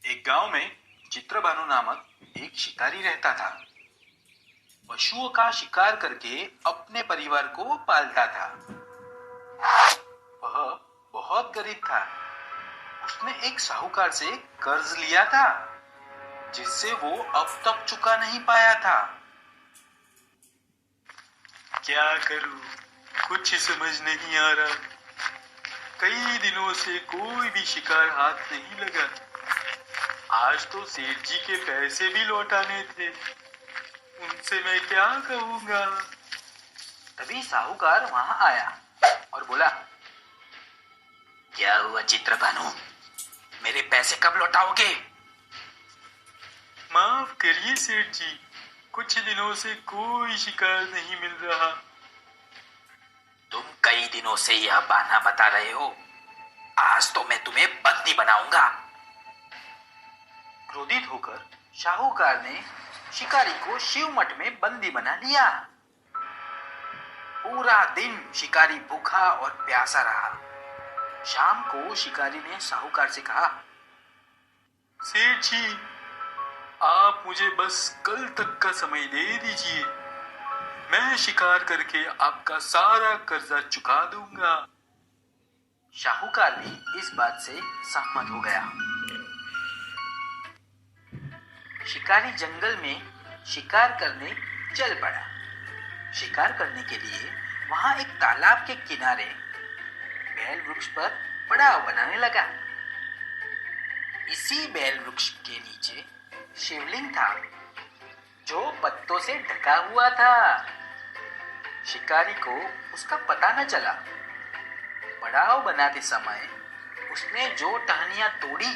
एक गांव में चित्रभानु नामक एक शिकारी रहता था। पशुओं का शिकार करके अपने परिवार को पालता था। वह बहुत गरीब था। उसने एक साहूकार से कर्ज लिया था, जिससे वो अब तक चुका नहीं पाया था। क्या करूं, कुछ समझ नहीं आ रहा। कई दिनों से कोई भी शिकार हाथ नहीं लगा। आज तो सेठ जी के पैसे भी लौटाने थे, उनसे मैं क्या कहूंगा। तभी साहूकार वहां आया और बोला, क्या हुआ चित्रभानु, मेरे पैसे कब लौटाओगे? माफ करिए सेठ जी, कुछ दिनों से कोई शिकार नहीं मिल रहा। तुम कई दिनों से यह बहाना बता रहे हो। आज तो मैं तुम्हें बंदी बनाऊंगा। क्रोधित होकर साहूकार ने शिकारी को शिवमठ में बंदी बना लिया। पूरा दिन शिकारी भूखा और प्यासा रहा। शाम को शिकारी ने साहूकार से कहा, सेठ जी, आप मुझे बस कल तक का समय दे दीजिए। मैं शिकार करके आपका सारा कर्जा चुका दूंगा। साहूकार भी इस बात से सहमत हो गया। शिकारी जंगल में शिकार करने चल पड़ा। शिकार करने के लिए वहां एक तालाब के किनारे बेल वृक्ष पर पड़ाव बनाने लगा। इसी बेल वृक्ष के नीचे शिवलिंग था, जो पत्तों से ढका हुआ था। शिकारी को उसका पता न चला। पड़ाव बनाते समय उसने जो टहनियां तोड़ी,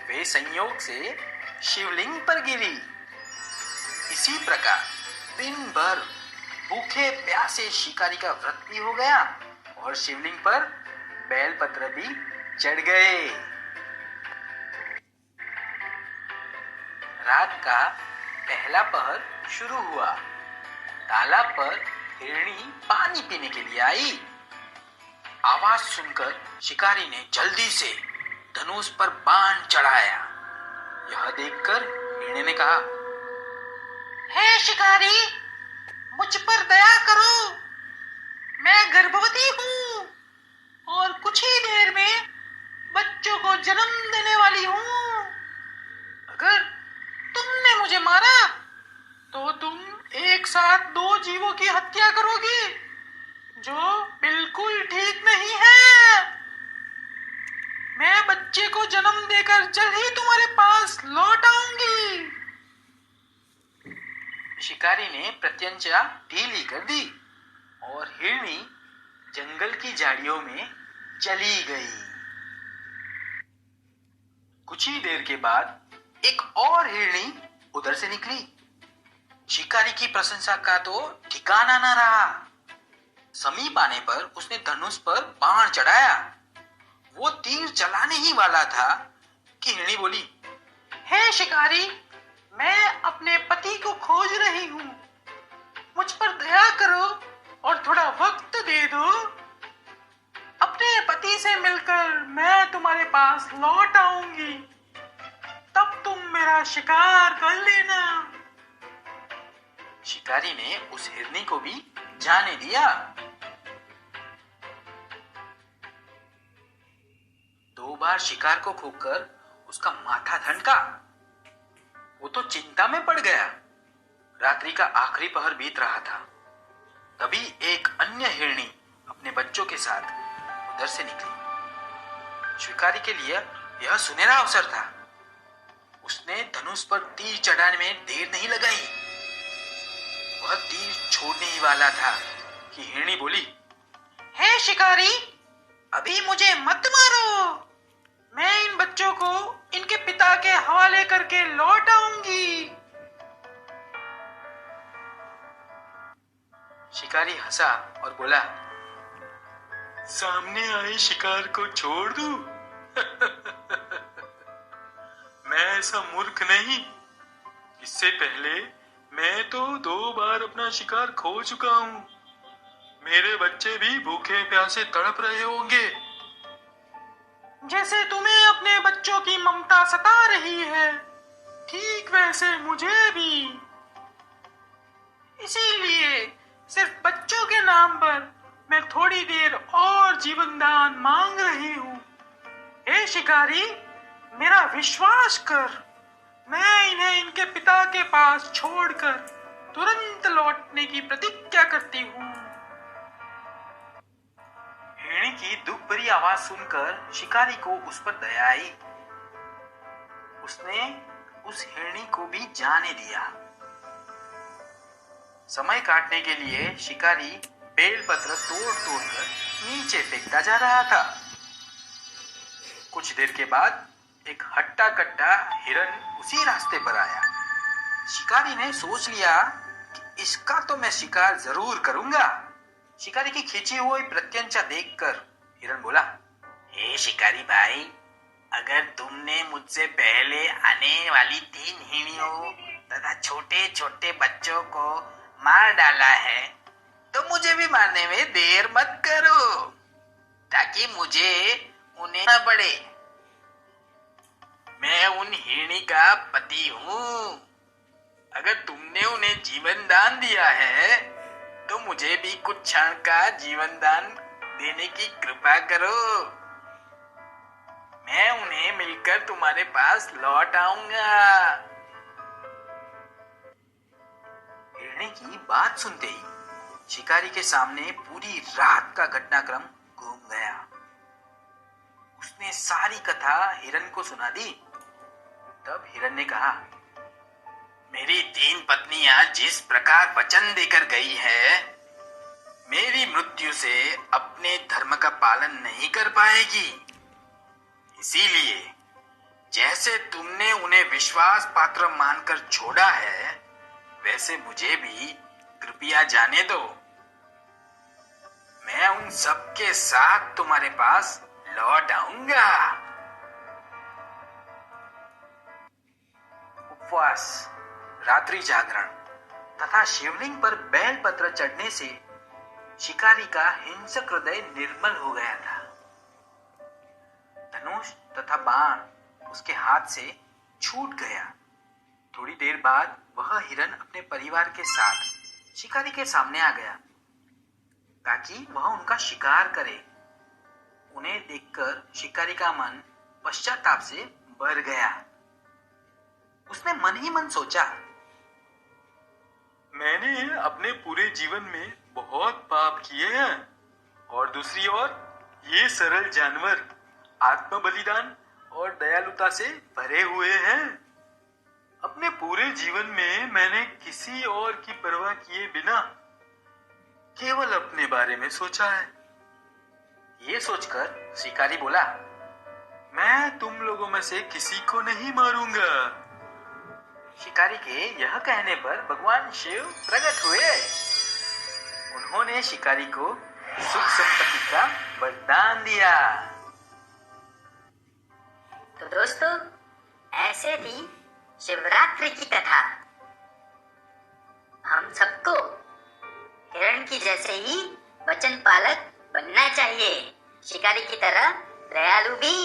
वे संयोग से शिवलिंग पर गिरी। इसी प्रकार दिन भर भूखे प्यासे शिकारी का व्रत भी हो गया और शिवलिंग पर बेलपत्र भी चढ़ गए। रात का पहला पहर शुरू हुआ। तालाब पर हिरणी पानी पीने के लिए आई। आवाज सुनकर शिकारी ने जल्दी से धनुष पर बाण चढ़ाया। यह देखकर हिरणी ने कहा, हे शिकारी, मुझ पर दया करो। मैं गर्भवती हूँ और कुछ ही देर में बच्चों को जन्म देने वाली हूँ। अगर तुमने मुझे मारा तो तुम एक साथ दो जीवों की हत्या करोगी, जो बिल्कुल ठीक नहीं है। मैं बच्चे को जन्म देकर जल्द ही तुम्हारे पास लौट आऊंगी। शिकारी ने प्रत्यंचा ढीली कर दी और हिरणी जंगल की झाड़ियों में चली गई। कुछ ही देर के बाद एक और हिरणी उधर से निकली। शिकारी की प्रशंसा का तो ठिकाना न रहा। समीप आने पर उसने धनुष पर बाण चढ़ाया। वो तीर चलाने ही वाला था कि हिरणी बोली, हे शिकारी, मैं अपने पति को खोज रही हूँ। मुझ पर दया करो और थोड़ा वक्त दे दो। अपने पति से मिलकर मैं तुम्हारे पास लौट आऊंगी। तब तुम मेरा शिकार कर लेना। शिकारी ने उस हिरनी को भी जाने दिया। दो बार शिकार को खोकर उसका माथा ठनका। वो तो चिंता में पड़ गया। रात्रि का आखिरी पहर बीत रहा था। तभी एक अन्य हिरनी अपने बच्चों के साथ उधर से निकली। शिकारी के लिए यह सुनहरा अवसर था। उसने धनुष पर तीर चढ़ाने में देर नहीं लगाई। वह तीर छोड़ने ही वाला था कि हिरनी बोली, हे शिकारी, अभी मुझे मत मारो। मैं इन बच्चों को इनके पिता के हवाले करके लौट आऊंगी। शिकारी हंसा और बोला, सामने आए शिकार को छोड़ दूं? मैं ऐसा मूर्ख नहीं। इससे पहले मैं तो 2 बार अपना शिकार खो चुका हूं। मेरे बच्चे भी भूखे प्यासे तड़प रहे होंगे। जैसे तुम्हें अपने बच्चों की ममता सता रही है, ठीक वैसे मुझे भी। इसीलिए सिर्फ बच्चों के नाम पर मैं थोड़ी देर और जीवन दान मांग रही हूँ। हे शिकारी, मेरा विश्वास कर, मैं इन्हें इनके पिता के पास छोड़कर तुरंत लौटने की प्रतिज्ञा करती हूँ। हिरणी की दुख भरी आवाज सुनकर शिकारी को उस पर दया आई। उसने उस हिरणी को भी जाने दिया। समय काटने के लिए शिकारी बेलपत्र तोड़ तोड़ कर नीचे फेंकता जा रहा था। कुछ देर के बाद एक हट्टा कट्टा हिरन उसी रास्ते पर आया। शिकारी ने सोच लिया कि इसका तो मैं शिकार जरूर करूंगा। शिकारी की खींची हुई प्रत्यंचा देखकर हिरन बोला, हे शिकारी भाई, अगर तुमने मुझसे पहले आने वाली 3 हिरणियों तथा छोटे छोटे बच्चों को मार डाला है तो मुझे भी मारने में देर मत करो, ताकि मुझे उन्हें न पड़े। मैं उन हिरणी का पति हूँ। अगर तुमने उन्हें जीवन दान दिया है तो मुझे भी कुछ क्षण का जीवन दान देने की कृपा करो। मैं उन्हें मिलकर तुम्हारे पास लौट आऊंगा। हिरणी की बात सुनते ही शिकारी के सामने पूरी रात का घटनाक्रम घूम गया। उसने सारी कथा हिरन को सुना दी। तब हिरन ने कहा, मेरी 3 पत्नियां जिस प्रकार वचन देकर गई है, मेरी मृत्यु से अपने धर्म का पालन नहीं कर पाएगी। इसीलिए जैसे तुमने उन्हें विश्वास पात्र मानकर छोड़ा है, वैसे मुझे भी कृपया जाने दो। मैं उन सबके साथ तुम्हारे पास लौट आऊंगा। उपवास, रात्रि जागरण तथा शिवलिंग पर बेलपत्र चढ़ने से शिकारी का हिंसक हृदय निर्मल हो गया था। धनुष तथा बाण उसके हाथ से छूट गया। थोड़ी देर बाद वह हिरन अपने परिवार के साथ शिकारी के सामने आ गया ताकि वह उनका शिकार करे। उन्हें देखकर शिकारी का मन पश्चाताप से भर गया। उसने मन ही मन सोचा, मैंने अपने पूरे जीवन में बहुत पाप किए हैं और दूसरी ओर ये सरल जानवर आत्म बलिदान और दयालुता से भरे हुए हैं। अपने पूरे जीवन में मैंने किसी और की परवाह किए बिना केवल अपने बारे में सोचा है। ये सोचकर शिकारी बोला, मैं तुम लोगों में से किसी को नहीं मारूंगा। शिकारी के यह कहने पर भगवान शिव प्रकट हुए। उन्होंने शिकारी को सुख संपत्ति का वरदान दिया। तो दोस्तों, ऐसे थी शिवरात्रि की कथा। हम सबको हिरण की जैसे ही वचन पालक बनना चाहिए, शिकारी की तरह दयालु भी।